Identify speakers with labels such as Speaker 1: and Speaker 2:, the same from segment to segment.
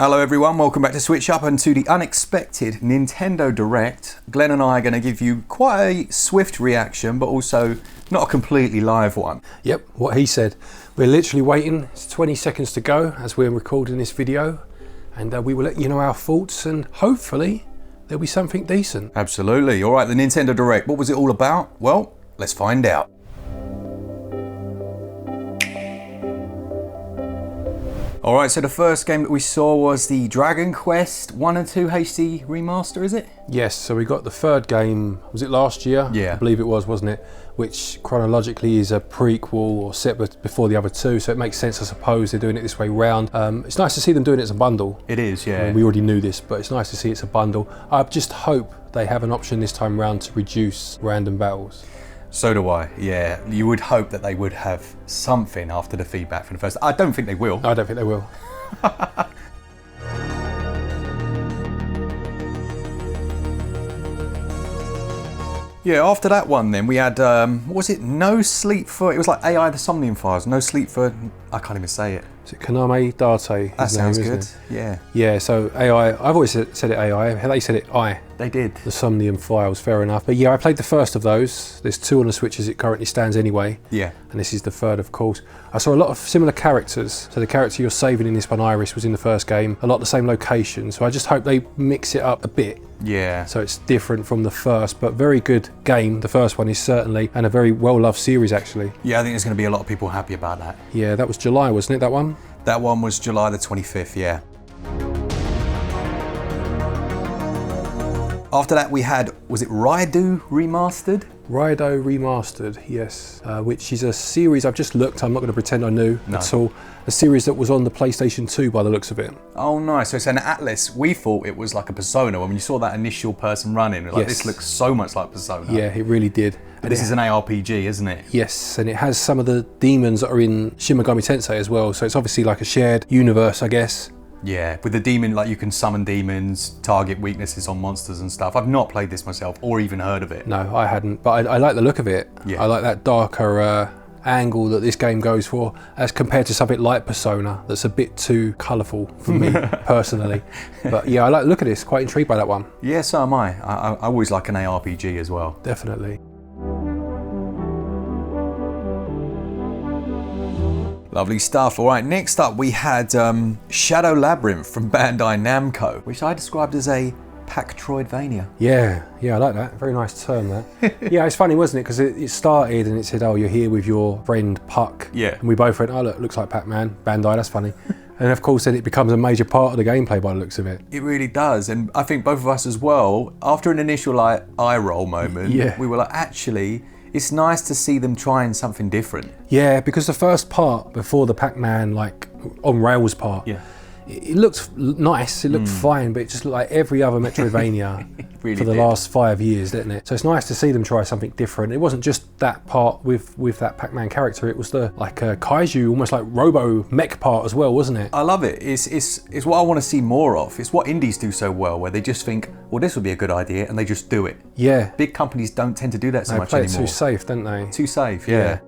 Speaker 1: Hello everyone, welcome back to Switch Up and to the unexpected Nintendo Direct. Glenn and I are going to give you quite a swift reaction, but also not a completely live one.
Speaker 2: Yep, what he said. We're literally waiting, it's 20 seconds to go as we're recording this video, and we will let you know our thoughts and hopefully there'll be something decent.
Speaker 1: Absolutely. Alright, the Nintendo Direct, what was it all about? Well, let's find out. Alright, so the first game that we saw was the Dragon Quest 1 and 2 HD remaster, is it?
Speaker 2: Yes, so we got the third game, was it last year?
Speaker 1: Yeah.
Speaker 2: I believe it was, wasn't it? Which chronologically is a prequel or set before the other two, so it makes sense, I suppose, they're doing it this way round. It's nice to see them doing it as a bundle.
Speaker 1: It is, yeah.
Speaker 2: I mean, we already knew this, but it's nice to see it's a bundle. I just hope they have an option this time round to reduce random battles.
Speaker 1: So do I, yeah. You would hope that they would have something after the feedback from the first. I don't think they will.
Speaker 2: I don't think they will.
Speaker 1: Yeah, after that one then we had, what was it? No Sleep for, it was like AI the Somnium Files. No Sleep for, I can't even say it.
Speaker 2: Is it Konami Date?
Speaker 1: That sounds good, yeah.
Speaker 2: Yeah, so AI, I've always said it AI, they said it I.
Speaker 1: They did.
Speaker 2: The Somnium Files, fair enough. But yeah, I played the first of those. There's two on the Switch as it currently stands anyway.
Speaker 1: Yeah.
Speaker 2: And this is the third, of course. I saw a lot of similar characters. So the character you're saving in this one, Iris, was in the first game. A lot of the same location. So I just hope they mix it up a bit.
Speaker 1: Yeah.
Speaker 2: So it's different from the first, but very good game. The first one is certainly, and a very well-loved series, actually.
Speaker 1: Yeah, I think there's going to be a lot of people happy about that.
Speaker 2: Yeah, that was July, wasn't it, that one?
Speaker 1: That one was July the 25th, yeah. After that we had, was it RAIDOU Remastered?
Speaker 2: RAIDOU Remastered, yes, which is a series I've just looked, I'm not going to pretend I knew at all. A series that was on the PlayStation 2 by the looks of it.
Speaker 1: Oh nice, so it's an Atlas. We thought it was like a Persona. When you saw that initial person running, like,
Speaker 2: yes.
Speaker 1: This looks so much like Persona.
Speaker 2: Yeah, it really did.
Speaker 1: But this is an ARPG, isn't it?
Speaker 2: Yes, and it has some of the demons that are in Shin Megami Tensei as well, so it's obviously like a shared universe, I guess.
Speaker 1: Yeah, with the demon, like you can summon demons, target weaknesses on monsters and stuff. I've not played this myself or even heard of it.
Speaker 2: No, I hadn't, but I like the look of it.
Speaker 1: Yeah.
Speaker 2: I like that darker angle that this game goes for as compared to something like Persona that's a bit too colourful for me personally. But yeah, I like the look at this, quite intrigued by that one.
Speaker 1: Yeah, so am I. I always like an ARPG as well.
Speaker 2: Definitely.
Speaker 1: Lovely stuff. All right, next up we had Shadow Labyrinth from Bandai Namco, which I described as a Packtroidvania.
Speaker 2: Yeah, I like that. Very nice term, that. Yeah, it's funny, wasn't it? Because it started and it said, oh, you're here with your friend Puck.
Speaker 1: Yeah.
Speaker 2: And we both went, oh, look, looks like Pac-Man, Bandai, that's funny. And of course, then it becomes a major part of the gameplay by the looks of it.
Speaker 1: It really does. And I think both of us as well, after an initial like eye roll moment, we were like, actually, it's nice to see them trying something different.
Speaker 2: Yeah, because the first part, before the Pac-Man, like, on rails part, it looked nice, it looked fine, but it just looked like every other Metroidvania
Speaker 1: really
Speaker 2: for the last 5 years, didn't it? So it's nice to see them try something different. It wasn't just that part with that Pac-Man character, it was the like a kaiju, almost like robo mech part as well, wasn't it?
Speaker 1: I love it. It's what I want to see more of. It's what indies do so well, where they just think, well, this would be a good idea, and they just do it.
Speaker 2: Yeah.
Speaker 1: Big companies don't tend to do that so much
Speaker 2: anymore.
Speaker 1: They
Speaker 2: play it too safe, don't they?
Speaker 1: Too safe, yeah.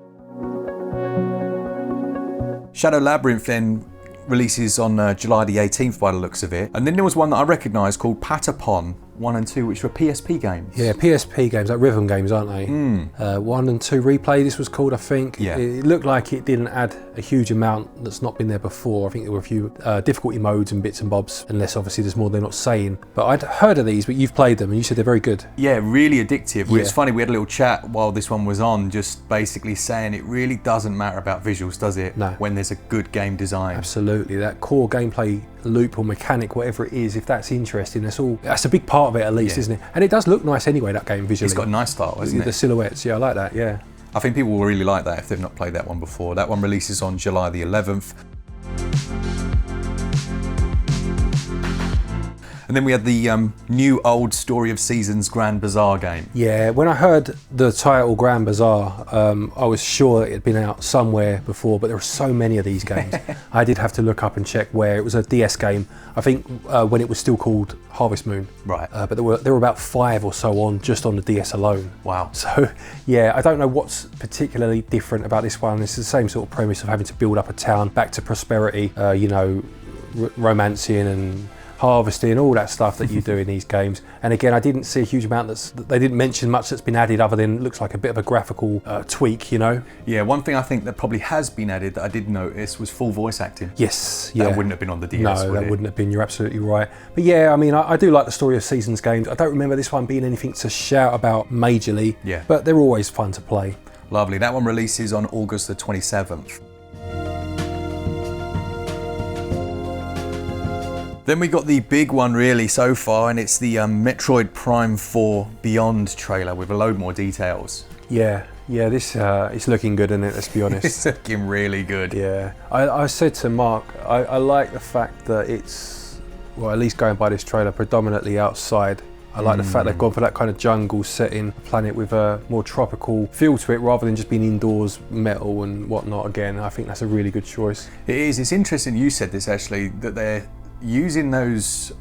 Speaker 1: Shadow Labyrinth then releases on July the 18th by the looks of it. And then there was one that I recognised called Patapon 1 and 2, which were PSP games.
Speaker 2: Yeah, PSP games, like rhythm games, aren't they? 1 and 2 Replay, this was called, I think.
Speaker 1: Yeah.
Speaker 2: It looked like it didn't add a huge amount that's not been there before. I think there were a few difficulty modes and bits and bobs, unless obviously there's more they're not saying. But I'd heard of these, but you've played them and you said they're very good.
Speaker 1: Yeah, really addictive.
Speaker 2: Yeah.
Speaker 1: It's funny, we had a little chat while this one was on, just basically saying it really doesn't matter about visuals, does it?
Speaker 2: No.
Speaker 1: When there's a good game design.
Speaker 2: Absolutely, that core gameplay loop or mechanic, whatever it is, if that's interesting, that's a big part of it at least, isn't it? And it does look nice anyway, that game visually.
Speaker 1: It's got a nice style, hasn't it?
Speaker 2: The silhouettes, yeah, I like that, yeah.
Speaker 1: I think people will really like that if they've not played that one before. That one releases on July the 11th. And then we had the new old Story of Seasons Grand Bazaar game.
Speaker 2: Yeah, when I heard the title Grand Bazaar, I was sure it had been out somewhere before, but there are so many of these games. I did have to look up and check where. It was a DS game, I think when it was still called Harvest Moon.
Speaker 1: Right.
Speaker 2: But there were about 5 or so on, just on the DS alone.
Speaker 1: Wow.
Speaker 2: So yeah, I don't know what's particularly different about this one. It's the same sort of premise of having to build up a town back to prosperity, you know, romancing and harvesting, all that stuff that you do in these games. And again, I didn't see a huge amount they didn't mention much that's been added other than it looks like a bit of a graphical tweak, you know?
Speaker 1: Yeah, one thing I think that probably has been added that I did notice was full voice acting.
Speaker 2: Yes, yeah.
Speaker 1: That wouldn't have been on the DS,
Speaker 2: No, that wouldn't have been, you're absolutely right. But yeah, I mean, I do like the Story of Seasons games. I don't remember this one being anything to shout about majorly,
Speaker 1: yeah,
Speaker 2: but they're always fun to play.
Speaker 1: Lovely. That one releases on August the 27th. Then we got the big one really so far, and it's the Metroid Prime 4 Beyond trailer with a load more details.
Speaker 2: Yeah, this it's looking good, isn't it? Let's be honest.
Speaker 1: It's looking really good.
Speaker 2: Yeah, I said to Mark, I like the fact that it's, well, at least going by this trailer, predominantly outside. I like the fact they've gone for that kind of jungle setting, planet with a more tropical feel to it rather than just being indoors, metal and whatnot. Again, I think that's a really good choice.
Speaker 1: It is. It's interesting you said this actually, that they're using those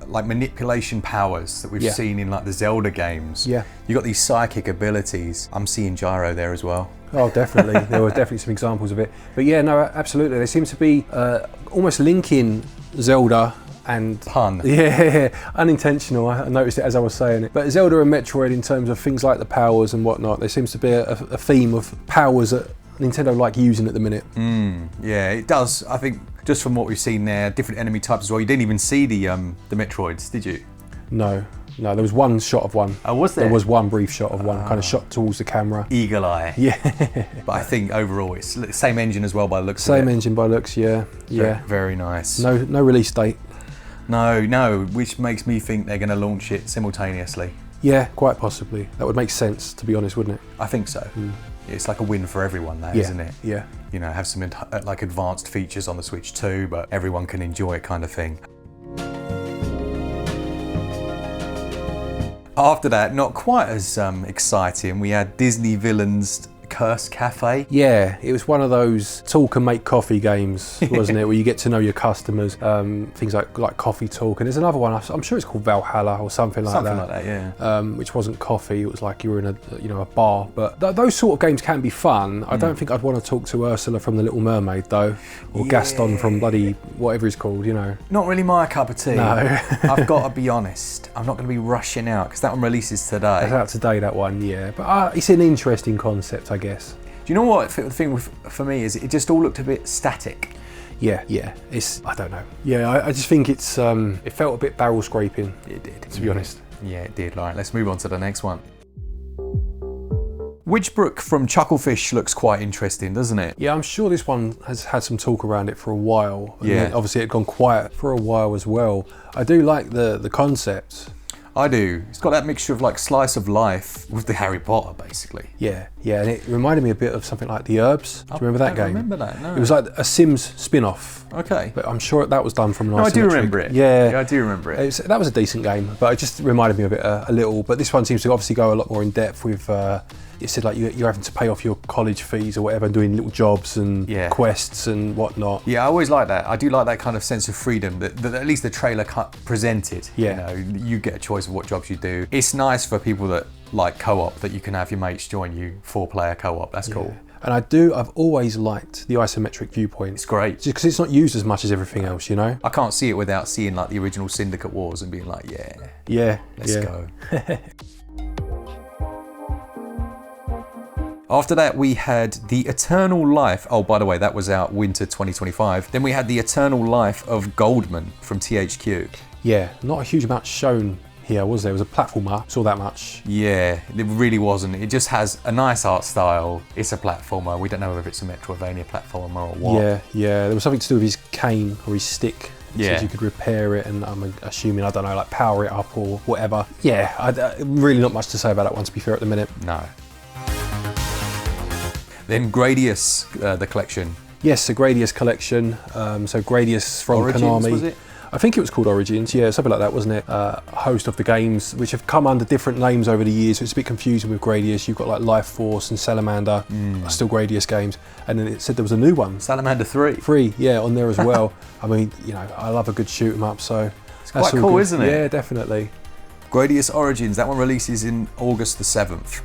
Speaker 1: like manipulation powers that we've seen in like the Zelda games.
Speaker 2: Yeah.
Speaker 1: You got these psychic abilities. I'm seeing gyro there as well.
Speaker 2: Oh, definitely. There were definitely some examples of it. But yeah, no, absolutely. They seem to be almost linking Zelda and...
Speaker 1: Pun.
Speaker 2: Yeah, unintentional. I noticed it as I was saying it. But Zelda and Metroid, in terms of things like the powers and whatnot, there seems to be a theme of powers that Nintendo like using at the minute.
Speaker 1: Yeah, it does. I think just from what we've seen there, different enemy types as well. You didn't even see the Metroids, did you?
Speaker 2: No, there was one shot of one.
Speaker 1: Oh, was there?
Speaker 2: There was one brief shot of one, kind of shot towards the camera.
Speaker 1: Eagle eye.
Speaker 2: Yeah.
Speaker 1: But I think overall it's the same engine as well by the looks of it.
Speaker 2: Same engine by looks, yeah.
Speaker 1: Very nice.
Speaker 2: No release date.
Speaker 1: No, which makes me think they're going to launch it simultaneously.
Speaker 2: Yeah, quite possibly. That would make sense, to be honest, wouldn't it?
Speaker 1: I think so. It's like a win for everyone now, isn't it?
Speaker 2: Yeah.
Speaker 1: You know, have some like advanced features on the Switch too, but everyone can enjoy it kind of thing. After that, not quite as exciting, we had Disney Villains Curse Cafe.
Speaker 2: Yeah, it was one of those talk and make coffee games, wasn't it? Where you get to know your customers, things like coffee talk. And there's another one, I'm sure it's called Valhalla or something like that.
Speaker 1: Something like that, yeah.
Speaker 2: Which wasn't coffee, it was like you were in a bar. But those sort of games can be fun. I don't think I'd want to talk to Ursula from The Little Mermaid though, or Gaston from bloody whatever he's called, you know.
Speaker 1: Not really my cup of tea.
Speaker 2: No.
Speaker 1: I've got to be honest, I'm not going to be rushing out because that one releases today.
Speaker 2: It's out today, that one, yeah. But it's an interesting concept, I guess.
Speaker 1: Do you know what the thing for me is? It just all looked a bit static.
Speaker 2: Yeah. It's, I don't know. Yeah, I just think it's it felt a bit barrel scraping.
Speaker 1: It did,
Speaker 2: to be honest.
Speaker 1: Yeah, it did. All right, let's move on to the next one. Witchbrook from Chucklefish looks quite interesting, doesn't it?
Speaker 2: Yeah, I'm sure this one has had some talk around it for a while. And
Speaker 1: yeah.
Speaker 2: Obviously, it had gone quiet for a while as well. I do like the concept.
Speaker 1: I do. It's got that mixture of like slice of life with the Harry Potter, basically.
Speaker 2: Yeah, and it reminded me a bit of something like The Herbs. Do you remember that game?
Speaker 1: I remember that, no.
Speaker 2: It was like a Sims spin-off.
Speaker 1: Okay.
Speaker 2: But I'm sure that was done from an
Speaker 1: No, I do
Speaker 2: isometric.
Speaker 1: remember it.
Speaker 2: Yeah,
Speaker 1: I do remember it.
Speaker 2: That was a decent game, but it just reminded me of it a little. But this one seems to obviously go a lot more in depth with, it said like you're having to pay off your college fees or whatever and doing little jobs and quests and whatnot.
Speaker 1: Yeah, I always like that. I do like that kind of sense of freedom that at least the trailer presented.
Speaker 2: Yeah.
Speaker 1: You know, you get a choice of what jobs you do. It's nice for people that like co-op, that you can have your mates join you, 4-player co-op. That's cool.
Speaker 2: And I've always liked the isometric viewpoint.
Speaker 1: It's great.
Speaker 2: Just because it's not used as much as everything else, you know?
Speaker 1: I can't see it without seeing like the original Syndicate Wars and being like, let's go. After that, we had The Eternal Life. Oh, by the way, that was out winter 2025. Then we had The Eternal Life of Goldman from THQ.
Speaker 2: Yeah, not a huge amount shown here, was there? It was a platformer, saw that much.
Speaker 1: Yeah, it really wasn't. It just has a nice art style. It's a platformer. We don't know if it's a Metroidvania platformer or what.
Speaker 2: Yeah. There was something to do with his cane or his stick.
Speaker 1: Yeah.
Speaker 2: So you could repair it and I'm assuming, I don't know, like power it up or whatever. Yeah, really not much to say about that one, to be fair, at the minute.
Speaker 1: No. Then Gradius, the collection.
Speaker 2: Yes, the Gradius collection. So Gradius from
Speaker 1: Origins,
Speaker 2: Konami.
Speaker 1: was it?
Speaker 2: I think it was called Origins, yeah, something like that, wasn't it? A host of the games, which have come under different names over the years, so it's a bit confusing with Gradius. You've got like Life Force and Salamander, are still Gradius games. And then it said there was a new one.
Speaker 1: Salamander 3.
Speaker 2: 3, yeah, on there as well. I mean, you know, I love a good shoot 'em up, so
Speaker 1: it's quite cool,
Speaker 2: good.
Speaker 1: Isn't it?
Speaker 2: Yeah, definitely.
Speaker 1: Gradius Origins, that one releases in August the 7th.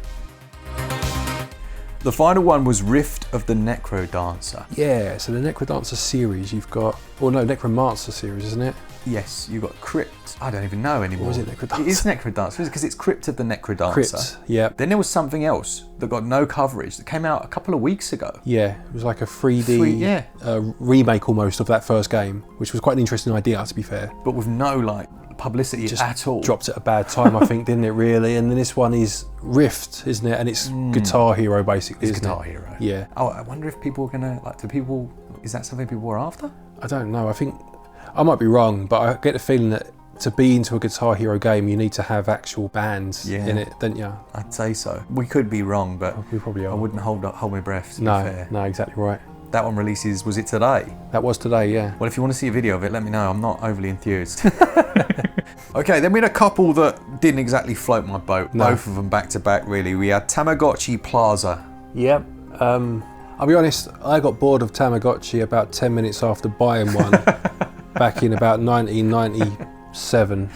Speaker 1: The final one was Rift of the Necro Dancer.
Speaker 2: Yeah, so the Necrodancer series you've got, or no, Necromancer series, isn't it?
Speaker 1: Yes, you've got Crypt. I don't even know anymore.
Speaker 2: Or was it Necrodancer?
Speaker 1: It is Necrodancer, because it's Crypt of the Necrodancer.
Speaker 2: Crypt, yeah.
Speaker 1: Then there was something else that got no coverage that came out a couple of weeks ago.
Speaker 2: Yeah, it was like a 3D remake almost of that first game, which was quite an interesting idea, to be fair.
Speaker 1: But with no like publicity
Speaker 2: Just
Speaker 1: at all.
Speaker 2: Dropped at a bad time, I think, didn't it, really? And then this one is Rift, isn't it? And it's Guitar Hero, basically,
Speaker 1: It's
Speaker 2: isn't
Speaker 1: Guitar
Speaker 2: it?
Speaker 1: Hero.
Speaker 2: Yeah.
Speaker 1: Oh, I wonder if people are gonna like. Is that something people were after?
Speaker 2: I don't know. I think I might be wrong, but I get the feeling that to be into a Guitar Hero game, you need to have actual bands in it, don't you?
Speaker 1: I'd say so. We could be wrong, but
Speaker 2: We probably are.
Speaker 1: I wouldn't hold my breath. To be fair.
Speaker 2: No, exactly right.
Speaker 1: That one releases. Was it today?
Speaker 2: That was today, yeah.
Speaker 1: Well, if you want to see a video of it, let me know. I'm not overly enthused. Okay, then we had a couple that didn't exactly float my boat.
Speaker 2: No.
Speaker 1: Both of them back to back, really. We had Tamagochi Plaza.
Speaker 2: Yep. I'll be honest, I got bored of Tamagotchi about 10 minutes after buying one back in about 1997.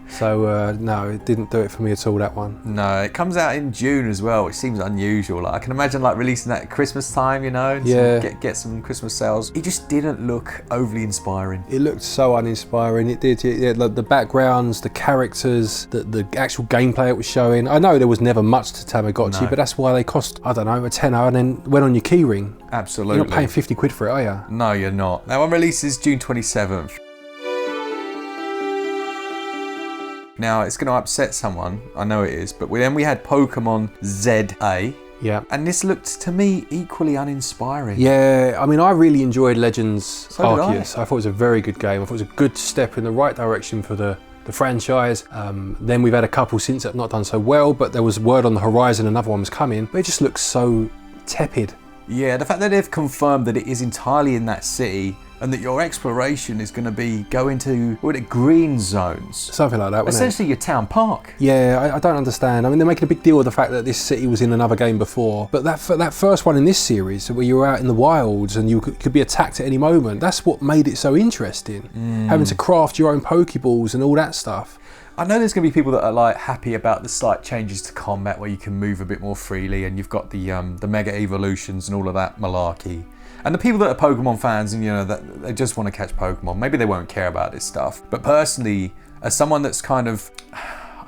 Speaker 2: So no, it didn't do it for me at all, that one.
Speaker 1: No, it comes out in June as well, which seems unusual. Like I can imagine like releasing that at Christmas time, you know, and get some Christmas sales. It just didn't look overly inspiring.
Speaker 2: It looked so uninspiring. It did. Like the backgrounds, the characters, the actual gameplay it was showing. I know there was never much to Tamagotchi, but that's why they cost, I don't know, a tenner and then went on your keyring.
Speaker 1: Absolutely.
Speaker 2: You're not paying 50 quid for it, are you?
Speaker 1: No, you're not. That one releases June 27th. Now, it's going to upset someone, I know it is, but then we had Pokémon ZA.
Speaker 2: Yeah.
Speaker 1: And this looked, to me, equally uninspiring.
Speaker 2: Yeah, I mean, I really enjoyed Legends
Speaker 1: So did
Speaker 2: Arceus. I thought it was a very good game. I thought it was a good step in the right direction for the franchise. Then we've had a couple since that have not done so well, but there was word on the horizon another one was coming, but it just looks so tepid.
Speaker 1: Yeah, the fact that they've confirmed that it is entirely in that city and that your exploration is going to be going to, green zones.
Speaker 2: Something like that, wasn't
Speaker 1: Essentially your town park.
Speaker 2: Yeah, I don't understand. I mean, they're making a big deal of the fact that this city was in another game before, but that first one in this series, where you were out in the wilds and you could be attacked at any moment, that's what made it so interesting. Having to craft your own Pokeballs and all that stuff.
Speaker 1: I know there's going to be people that are like happy about the slight changes to combat where you can move a bit more freely and you've got the Mega Evolutions and all of that malarkey. And the people that are Pokemon fans and, you know, that they just want to catch Pokemon, maybe they won't care about this stuff. But personally, as someone that's kind of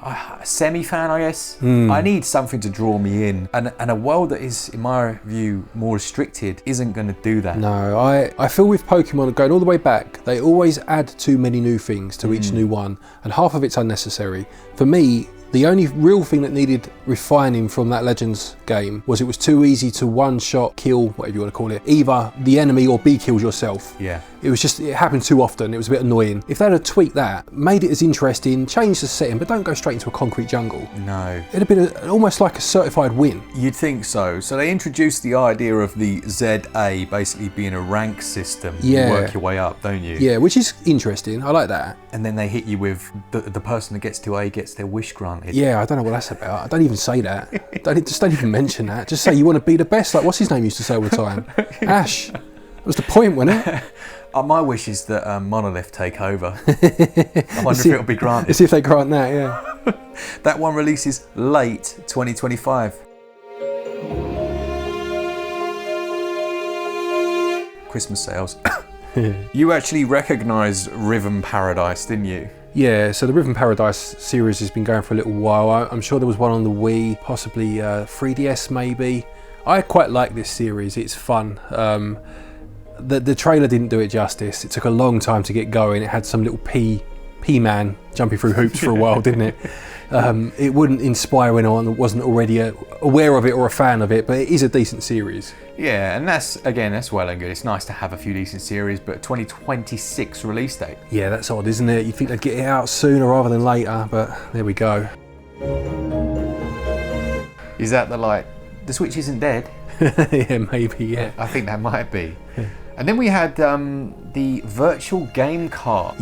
Speaker 1: a semi-fan, I guess, I need something to draw me in. And a world that is, in my view, more restricted isn't going to do that.
Speaker 2: No, I feel with Pokemon, going all the way back, they always add too many new things to each new one, and half of it's unnecessary. For me, the only real thing that needed refining from that Legends game was it was too easy to one-shot kill, whatever you want to call it, either the enemy or be killed yourself.
Speaker 1: Yeah.
Speaker 2: It happened too often, it was a bit annoying. If they'd have tweaked that, made it as interesting, changed the setting, but don't go straight into a concrete jungle.
Speaker 1: No.
Speaker 2: It'd have been almost like a certified win.
Speaker 1: You'd think so. So they introduced the idea of the ZA basically being a rank system.
Speaker 2: Yeah.
Speaker 1: You work your way up, don't you?
Speaker 2: Yeah, which is interesting, I like that.
Speaker 1: And then they hit you with the person that gets to A gets their wish granted.
Speaker 2: Yeah, I don't know what that's about. I don't even say that. Just don't even mention that. Just say you want to be the best. Like, what's his name used to say all the time? Ash. That was the point, wasn't it?
Speaker 1: My wish is that Monolith take over. I wonder if it'll be granted.
Speaker 2: Let's see if they grant that, yeah.
Speaker 1: That one releases late 2025. Christmas sales. You actually recognise Rythm Paradise, didn't you?
Speaker 2: Yeah, so the Rythm Paradise series has been going for a little while. I'm sure there was one on the Wii, possibly 3DS maybe. I quite like this series, it's fun. The trailer didn't do it justice. It took a long time to get going. It had some little P-man jumping through hoops for a while, didn't it? It wouldn't inspire anyone that wasn't already aware of it or a fan of it, but it is a decent series.
Speaker 1: Yeah, and that's well and good. It's nice to have a few decent series, but 2026 release date.
Speaker 2: Yeah, that's odd, isn't it? You'd think they'd get it out sooner rather than later, but there we go.
Speaker 1: Is that the Switch isn't dead?
Speaker 2: Yeah, maybe, yeah.
Speaker 1: I think that might be. And then we had the virtual game cart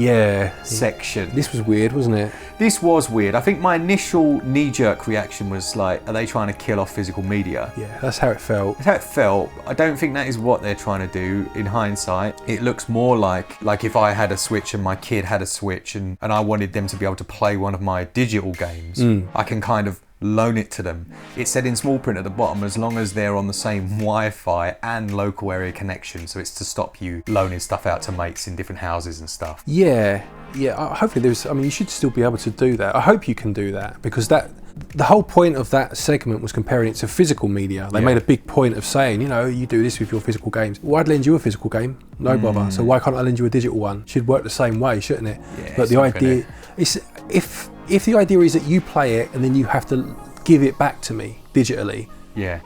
Speaker 1: section.
Speaker 2: This was weird, wasn't it?
Speaker 1: This was weird. I think my initial knee-jerk reaction was like, are they trying to kill off physical media?
Speaker 2: Yeah, that's how it felt.
Speaker 1: That's how it felt. I don't think that is what they're trying to do in hindsight. It looks more like if I had a Switch and my kid had a Switch and I wanted them to be able to play one of my digital games, I can kind of loan it to them. It said in small print at the bottom, as long as they're on the same Wi-Fi and local area connection, so it's to stop you loaning stuff out to mates in different houses and stuff.
Speaker 2: Yeah, hopefully you should still be able to do that. I hope you can do that, because the whole point of that segment was comparing it to physical media. They made a big point of saying, you do this with your physical games. Well, I'd lend you a physical game, no bother. So why can't I lend you a digital one? Should work the same way, shouldn't it?
Speaker 1: Yeah,
Speaker 2: but the idea is, if the idea is that you play it and then you have to give it back to me digitally,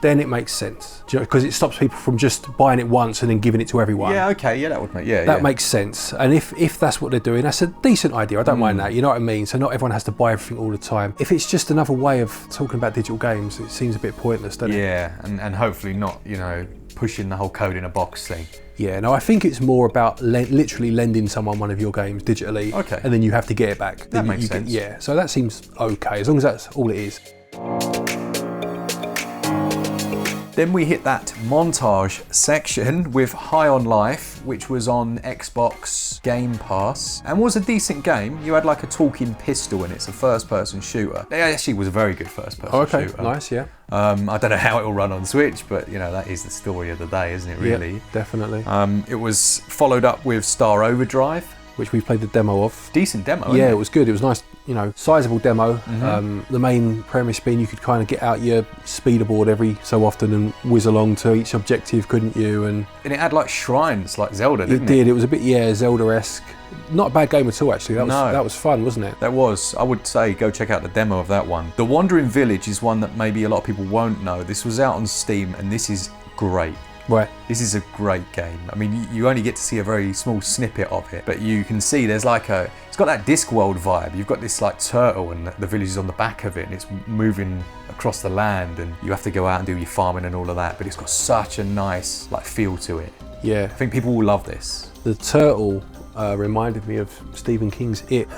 Speaker 2: then it makes sense, because it stops people from just buying it once and then giving it to everyone.
Speaker 1: Yeah, okay, that would make
Speaker 2: that makes sense. And if that's what they're doing, that's a decent idea. I don't mind that. You know what I mean? So not everyone has to buy everything all the time. If it's just another way of talking about digital games, it seems a bit pointless, doesn't it?
Speaker 1: Yeah, and hopefully not, pushing the whole code in a box thing.
Speaker 2: Yeah, no, I think it's more about literally lending someone one of your games digitally,
Speaker 1: and
Speaker 2: then you have to get it back.
Speaker 1: That makes sense.
Speaker 2: So that seems okay, as long as that's all it is.
Speaker 1: Then we hit that MOntage section with High on Life, which was on Xbox Game Pass and was a decent game. You had like a talking pistol and it's a first-person shooter. It actually was a very good first-person shooter.
Speaker 2: Okay, nice, yeah.
Speaker 1: I don't know how it will run on Switch, but that is the story of the day, isn't it, really?
Speaker 2: Yeah, definitely.
Speaker 1: It was followed up with Star Overdrive,
Speaker 2: which we played the demo of.
Speaker 1: Decent demo,
Speaker 2: yeah,
Speaker 1: isn't
Speaker 2: it was good. It was nice, sizable demo. The main premise being you could kind of get out your speeder board every so often and whiz along to each objective, couldn't you? And
Speaker 1: it had like shrines, like Zelda, didn't it?
Speaker 2: It did. It was a bit, Zelda-esque. Not a bad game at all, actually. That was fun, wasn't it?
Speaker 1: That was. I would say go check out the demo of that one. The Wandering Village is one that maybe a lot of people won't know. This was out on Steam and this is great.
Speaker 2: Right.
Speaker 1: This is a great game. I mean, you only get to see a very small snippet of it, but you can see there's like it's got that Discworld vibe. You've got this like turtle and the village is on the back of it and it's moving across the land and you have to go out and do your farming and all of that, but it's got such a nice like feel to it.
Speaker 2: Yeah.
Speaker 1: I think people will love this.
Speaker 2: The turtle reminded me of Stephen King's It,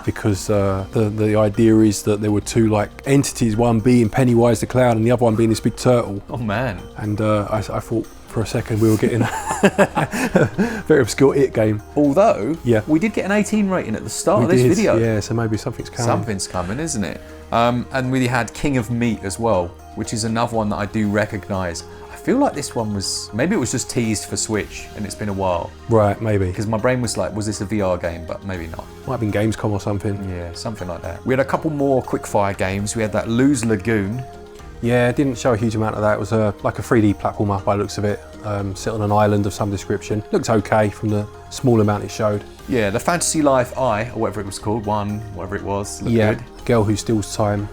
Speaker 2: because the idea is that there were two like entities, one being Pennywise the clown and the other one being this big turtle.
Speaker 1: Oh man.
Speaker 2: And I thought for a second we were getting a very obscure It game.
Speaker 1: Although, we did get an 18 rating at the start of this video.
Speaker 2: Yeah, so maybe something's coming.
Speaker 1: Something's coming, isn't it? And we had King of Meat as well, which is another one that I do recognise. I feel like this one maybe it was just teased for Switch and it's been a while.
Speaker 2: Right, maybe.
Speaker 1: Because my brain was like, was this a VR game? But maybe not.
Speaker 2: Might have been Gamescom or something.
Speaker 1: Yeah, something like that. We had a couple more quickfire games. We had that Lose Lagoon.
Speaker 2: Yeah, it didn't show a huge amount of that. It was like a 3D platformer by the looks of it. Sit on an island of some description. Looked okay from the small amount it showed. Yeah,
Speaker 1: the Fantasy Life Eye, or whatever it was called, whatever it was, looked good.
Speaker 2: Girl Who Steals Time.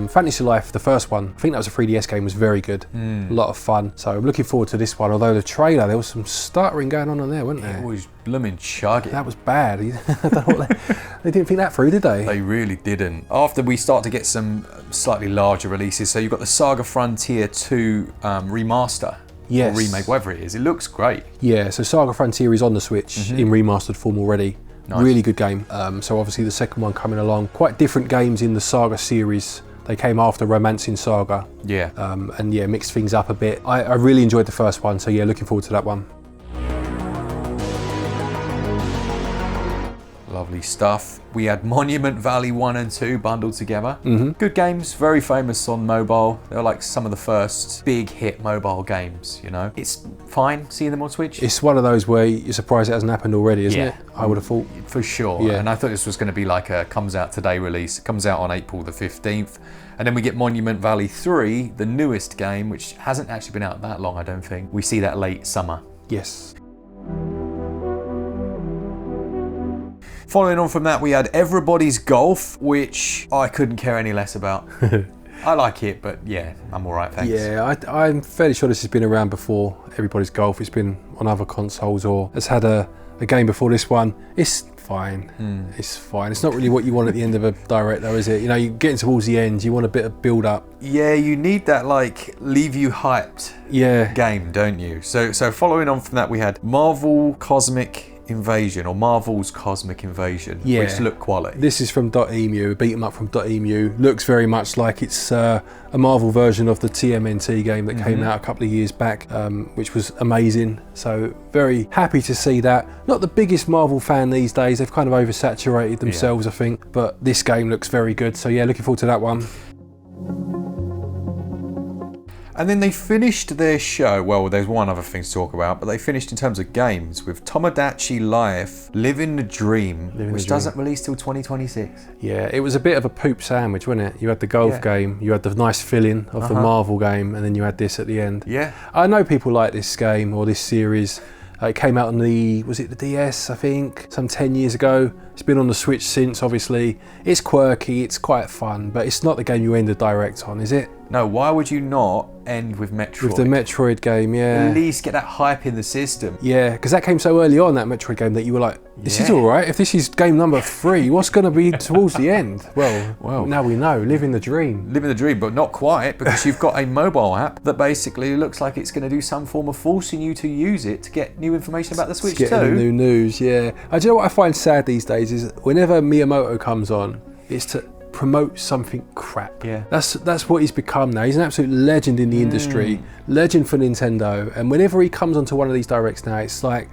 Speaker 2: Fantasy Life, the first one, I think that was a 3DS game, was very good. A lot of fun. So I'm looking forward to this one, although the trailer, there was some stuttering going on there, wasn't there?
Speaker 1: It was blooming chuggy.
Speaker 2: That was bad. I don't know what they didn't think that through, did they?
Speaker 1: They really didn't. After we start to get some slightly larger releases, so you've got the SAGA Frontier 2 remaster.
Speaker 2: Yes.
Speaker 1: Or remake, whatever it is. It looks great.
Speaker 2: Yeah, so SAGA Frontier is on the Switch in remastered form already. Nice. Really good game. So obviously the second one coming along. Quite different games in the Saga series. They came after Romancing Saga.
Speaker 1: Yeah.
Speaker 2: And mixed things up a bit. I really enjoyed the first one, so looking forward to that one.
Speaker 1: Lovely stuff. We had Monument Valley 1 and 2 bundled together. Good games, very famous on mobile. They're like some of the first big hit mobile games, It's fine seeing them on Switch.
Speaker 2: It's one of those where you're surprised it hasn't happened already, isn't it? I would have thought.
Speaker 1: For sure. Yeah. And I thought this was going to be like a comes out today release. It comes out on April the 15th. And then we get Monument Valley 3, the newest game, which hasn't actually been out that long, I don't think. We see that late summer.
Speaker 2: Yes.
Speaker 1: Following on from that, we had Everybody's Golf, which I couldn't care any less about. I like it, but I'm all right, thanks.
Speaker 2: Yeah, I'm fairly sure this has been around before, Everybody's Golf. It's been on other consoles or has had a game before this one. It's fine. It's fine. It's not really what you want at the end of a direct, though, is it? You're getting towards the end, you want a bit of build-up. Yeah,
Speaker 1: you need that, leave you hyped game, don't you? So following on from that, we had Marvel's Cosmic Invasion, which looked quality.
Speaker 2: This is from .emu, beat 'em up from .emu. Looks very much like it's a Marvel version of the TMNT game that came out a couple of years back, which was amazing. So very happy to see that. Not the biggest Marvel fan these days. They've kind of oversaturated themselves, I think. But this game looks very good. So looking forward to that one.
Speaker 1: And then they finished their show, well, there's one other thing to talk about, but they finished in terms of games with Tomadachi Life, Living the Dream, which doesn't release till 2026.
Speaker 2: Yeah, it was a bit of a poop sandwich, wasn't it? You had the golf game, you had the nice filling of the Marvel game, and then you had this at the end.
Speaker 1: Yeah.
Speaker 2: I know people like this game or this series. It came out on was it the DS, I think, some 10 years ago. It's been on the Switch since, obviously. It's quirky, it's quite fun, but it's not the game you end the direct on, is it?
Speaker 1: No, why would you not end with Metroid?
Speaker 2: With the Metroid game, yeah.
Speaker 1: At least get that hype in the system.
Speaker 2: Yeah, because that came so early on, that Metroid game, that you were like, this is all right. If this is game number 3, what's going to be towards the end? Well, now we know. Living the dream.
Speaker 1: Living the dream, but not quite, because you've got a mobile app that basically looks like it's going to do some form of forcing you to use it to get new information about the Switch too.
Speaker 2: Getting the new news, yeah. Do you know what I find sad these days is whenever Miyamoto comes on, it's to promote something crap.
Speaker 1: Yeah.
Speaker 2: That's what he's become now. He's an absolute legend in the industry, legend for Nintendo. And whenever he comes onto one of these directs now, it's like,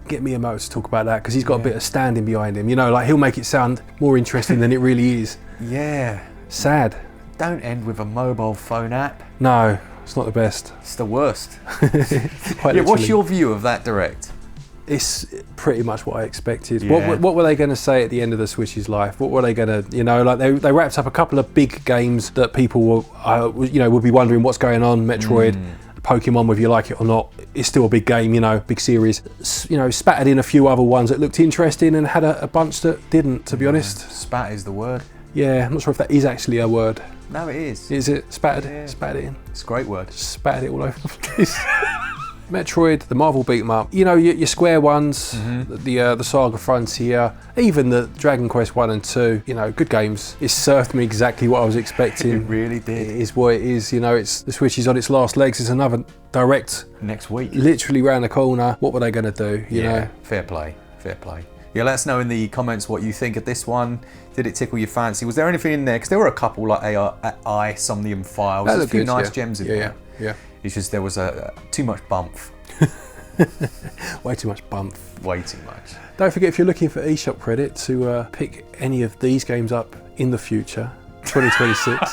Speaker 2: get Miyamoto to talk about that because he's got a bit of standing behind him. You know, like he'll make it sound more interesting than it really is.
Speaker 1: Yeah.
Speaker 2: Sad.
Speaker 1: Don't end with a mobile phone app.
Speaker 2: No, it's not the best.
Speaker 1: It's the worst.
Speaker 2: Quite
Speaker 1: what's your view of that direct?
Speaker 2: It's pretty much what I expected.
Speaker 1: Yeah.
Speaker 2: What were they going to say at the end of the Switch's life? What were they going to, you know, like they wrapped up a couple of big games that people will, you know, would be wondering what's going on. Metroid, Pokemon, whether you like it or not, it's still a big game, you know, big series. You know, spattered in a few other ones that looked interesting and had a bunch that didn't, to be honest.
Speaker 1: Spat is the word.
Speaker 2: Yeah, I'm not sure if that is actually a word.
Speaker 1: No, it is.
Speaker 2: Is it? Spattered?
Speaker 1: Yeah.
Speaker 2: Spattered it in.
Speaker 1: It's a great word.
Speaker 2: Spattered it all over the place. Metroid, the Marvel beat 'em up, you know, your Square ones, the Saga Frontier, even the Dragon Quest 1 and 2, you know, good games. It served me exactly what I was expecting.
Speaker 1: It really did.
Speaker 2: It is what it is, you know, the Switch is on its last legs. It's another direct.
Speaker 1: Next week.
Speaker 2: Literally round the corner. What were they going to do, you know?
Speaker 1: Fair play, fair play. Yeah, let us know in the comments what you think of this one. Did it tickle your fancy? Was there anything in there? Because there were a couple like AI Somnium Files. There's a few nice gems in there.
Speaker 2: Yeah.
Speaker 1: It's just there was too much bump.
Speaker 2: Way too much bump.
Speaker 1: Way too much.
Speaker 2: Don't forget, if you're looking for eShop credit, to pick any of these games up in the future, 2026.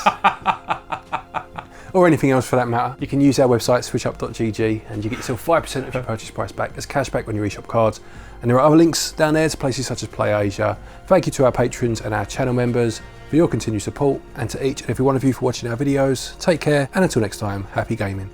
Speaker 2: Or anything else for that matter. You can use our website, switchup.gg, and you get yourself 5% of your purchase price back as cashback on your eShop cards. And there are other links down there to places such as PlayAsia. Thank you to our patrons and our channel members for your continued support, and to each and every one of you for watching our videos. Take care, and until next time, happy gaming.